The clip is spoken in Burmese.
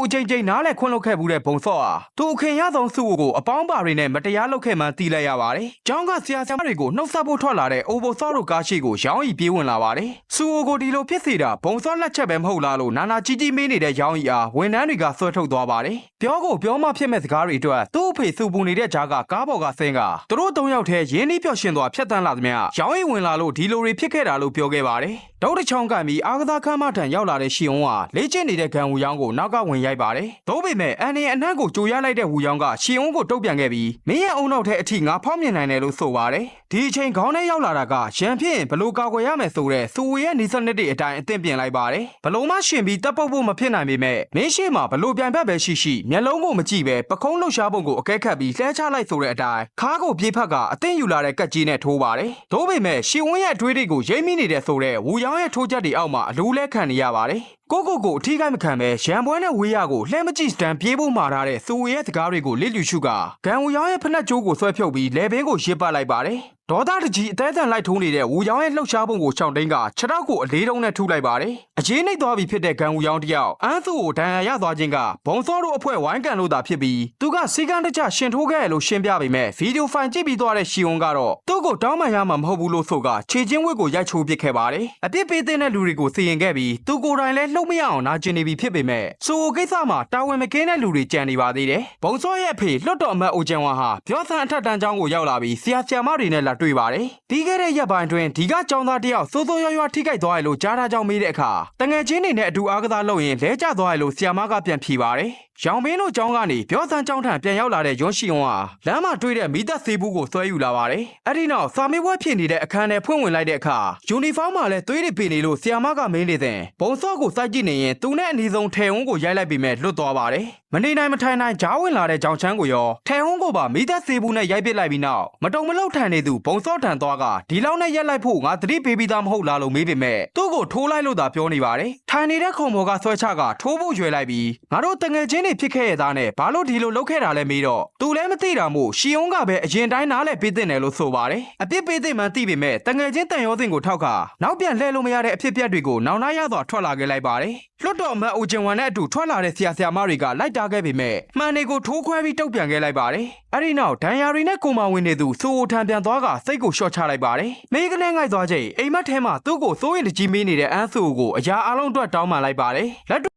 အချိန်ချင်းနားလဲခွန်းလုတ်ခဲ့ဘူးတဲ့ဘုံစော့ဟာသူအခင်ရဆုံးစုကိုအပေါင်းပါတွေနဲ့မတရားလုပ်ခဲ့မှန်းသိလိုက်ရပါတယ်။ကျောင်းကဆရာဆရာမတွေကိုနှုတ်ဆက်ဖို့ထွက်လာတဲ့အိုဘိုစော့တို့ကားရှိကိုရောင်းရီပြေးဝင်လာပါတယ်။စုအိုကိုဒီလိုဖြစ်စေတာဘုံစော့လက်ချက်ပဲမဟုတ်လားလို့နာနာကြီးကြီးမေးနေတဲ့ရောင်းရီအားဝန်ထမ်းတွေကဆွဲထုတ်သွားပါတယ်။ပြောကိုပြောမှဖြစ်မဲ့စကားတွေအတွက်သူ့အဖေစုပူနေတဲ့ကြားကကားပေါ်ကဆင်းကသူတို့၃ယောက်ထဲရင်းနှီးပျော်ရွှင်သွားဖြတ်တန်းလာသမျှရောင်းရီဝင်လာလို့ဒီလိုတွေဖြစ်ခဲ့တာလို့ပြောခဲ့ပါတယ်။ဒေါက်တာချောင်းကပြီးအာကစားခန်းမထံရောက်လာတဲ့ရှီယွန်းဟာလေ့ကျင့်နေတဲ့ဂန်ဝူရောင်းကိုနောက်ကဝင်ရိုက်ပါတယ်။သို့ပေမဲ့အန်နီအနှံ့ကိုကြိုရလိုက်တဲ့ဝူရောင်းကရှီယွန်းကိုတုတ်ပြန်ခဲ့ပြီးမင်းရဲ့အုံနောက်ထဲအထိငါဖောက်မြင်နိုင်တယ်လို့ဆိုပါတယ်။ဒီအချိန်ခေါင်းထဲရောက်လာတာကရန်ဖြစ်ရင်ဘလို့ကာကွယ်ရမယ်ဆိုတဲ့စူဝေရဲ့နီးစနစ်တွေအတိုင်းအသင့်ပြင်လိုက်ပါတယ်။ဘလို့မှရှင်ပြီးတပ်ပုတ်ဖို့မဖြစ်နိုင်ပေမဲ့မင်းရှိမှာဘလို့ပြန်ဖက်ပဲရှိရှိမျက်လုံးကိုမကြည့်ပဲပခုံးလှုပ်ရှားပုံကိုအကဲခတ်ပြီးလှဲချလိုက်ဆိုတဲ့အတိုင်းခါးကိုပြေးဖက်ကအသင့်ယူလာတဲ့ကက်ကြီးနဲ့ထိုးပါတယ်။သို့ပေမဲ့ရှီဝန်းရဲ့အတွေးတွေကိုရိမ့်မိနေတဲ့ဆိုတဲ့ဝူရောင်းရဲ့ထိုးချက်တွေအောက်မှာအလိုလဲခံနေရပါတယ်။ကိုအထီးကိုမခံပဲရန်ပွဲနဲ့ဝေးရကိုလှမ်းမကြည့်စတန်ပြေးဖို့မှာထားတဲ့စူဝေရဲ့စကားတွေကိုလစ်လျူရှုကဂန်ဝူရောင်းရဲ့ဖက်နှက်ကြိုးကိုဆွဲဖြုတ်ပြီးလေဘင်းကိုရစ်ပတ်လိုက်ပါတယ်။ဒေါသတကြီးအသေးအံလိုက်ထိုးနေတဲ့ဝူရောင်းရဲ့လှုပ်ရှားပုံကိုချောင်းတိန်ကခြေထောက်ကိုအလေးတုံးနဲ့ထုလိုက်ပါတယ်။အရေးနှိပ်သွားပြီဖြစ်တဲ့ဂန်ဝူရောင်းတယောက်အန်းစုကိုဒဏ်ရာရသွားခြင်းကဘုံစောတို့အဖွဲ့ဝိုင်းကန်လို့သာဖြစ်ပြီးသူကစီကန်းတကျရှင်ထိုးခဲ့ရလို့ရှင်းပြပေမဲ့ဗီဒီယိုဖိုင်ကြည့်ပြီးသွားတဲ့ရှီယွန်းကတော့သူ့ကိုတောင်းပန်ရမှာမဟုတ်ဘူးလို့ဆိုကခြေချင်းဝက်ကိုရိုက်ချိုးပစ်ခဲ့ပါတယ်။အပြစ်ပေးတဲ့လူတွေကိုစီရင်ခဲ့ပြီးသူကိုယ်တိုင်လည်းလှုပ်မရအောင်နာကျင်နေပြီဖြစ်ပေမဲ့ဆိုကိစ္စမှာတာဝန်မကင်းတဲ့လူတွေကြံနေပါသေးတယ်။ဘုံစောရဲ့အဖေလွတ်တော်အမတ်အိုကျန်ဝါဟာပြောဆန်အထက်တန်းကျောင်းကိုရောက်လာပြီးဆရာမတွေနဲ့လာတွေ့ပါတယ်။ပြီးခဲ့တဲ့ရက်ပိုင်းတွင်ဒီကကျောင်းသားတယောက်စိုးရွားထိခိုက်သွားရလို့ကြားထားကြောင်းမေးတဲ့အခါတငယ်ချင်းတွေနဲ့အတူအားကစားလုပ်ရင်လဲကျသွားရလို့ဆရာမကပြန်ဖြေပါတယ်။ရောင်မင်းတို့ကျောင်းကနေပြောဆန်းကျောင်းထံပြန်ရောက်လာတဲ့ယွန်းရှီယွန်းဟာလမ်းမှာတွေ့တဲ့မိသက်ဆေးဘူးကိုဆွဲယူလာပါတယ်။အဲ့ဒီနောက်စာမေးပွဲဖြစ်နေတဲ့အခန်းထဲဖွင့်ဝင်လိုက်တဲ့အခါယူနီဖောင်းမှာလည်းသွေးတွေပေနေလို့ဆရာမကမင်းနေစဉ်ဘုံစော့ကိုစိုက်ကြည့်နေရင်သူနဲ့အနီးဆုံးထဲဝန်းကိုရိုက်လိုက်ပြီးမဲ့လွတ်သွားပါတယ်။မနေနိုင်မထိုင်နိုင်ဂျားဝင်လာတဲ့ကြောင်ချမ်းကိုရောထဲဝန်းကိုပါမိသက်ဆေးဘူးနဲ့ရိုက်ပစ်လိုက်ပြီးနောက်မတုံမလောက်ထန်နေသူဘုံစော့ထန်သွားကဒီလောက်နဲ့ရက်လိုက်ဖို့ငါသတိပေးပြီးသားမဟုတ်လားလို့မေးပေမဲ့သူ့ကိုထိုးလိုက်လို့သာပြောနေပါတယ်။ထိုင်နေတဲ့ခုံပေါ်ကဆွဲချကထိုးဖို့ရွယ်လိုက်ပြီးငါတို့တငယ်ချင်းတွေဖြစ်ခဲ့ရသားနဲ့ဘာလို့ဒီလိုလုပ်ခဲ့တာလဲမေးတော့သူလည်းမသိတာမို့ရှီယွန်းကပဲအရင်တိုင်းနားလဲပေးတဲ့တယ်လို့ဆိုပါတယ်။အပြစ်ပေးတဲ့မှန်သိပေမဲ့တငယ်ချင်းတန်ရောစင်ကိုထောက်ကနောက်ပြန်လှည့်လို့မရတဲ့အဖြစ်အပျက်တွေကိုနောင်နှရစွာထွက်လာခဲ့လိုက်ပါတယ်။လွတ်တော်အမတ်အိုကျင်ဝမ်နဲ့အတူထွက်လာတဲ့ဆရာမတွေကလိုက်တာခဲ့ပေမဲ့မှန်တွေကိုထိုးခွဲပြီးတုတ်ပြန်ခဲ့လိုက်ပါတယ်။အဲ့ဒီနောက်ဒဏ်ရာတွေနဲ့ကိုမာဝင်နေသူစူအိုထံပြန်သွားကစိတ်ကိုရှော့ချလိုက်ပါတယ်။မိကနေငိုက်သွားချိန်အိမ်မက်ထဲမှာသူ့ကိုစိုးရင်တကြီးမေးနေတဲ့အန်းစုကိုအရာအလုံးအတွက်တောင်းပန်လိုက်ပါတယ်။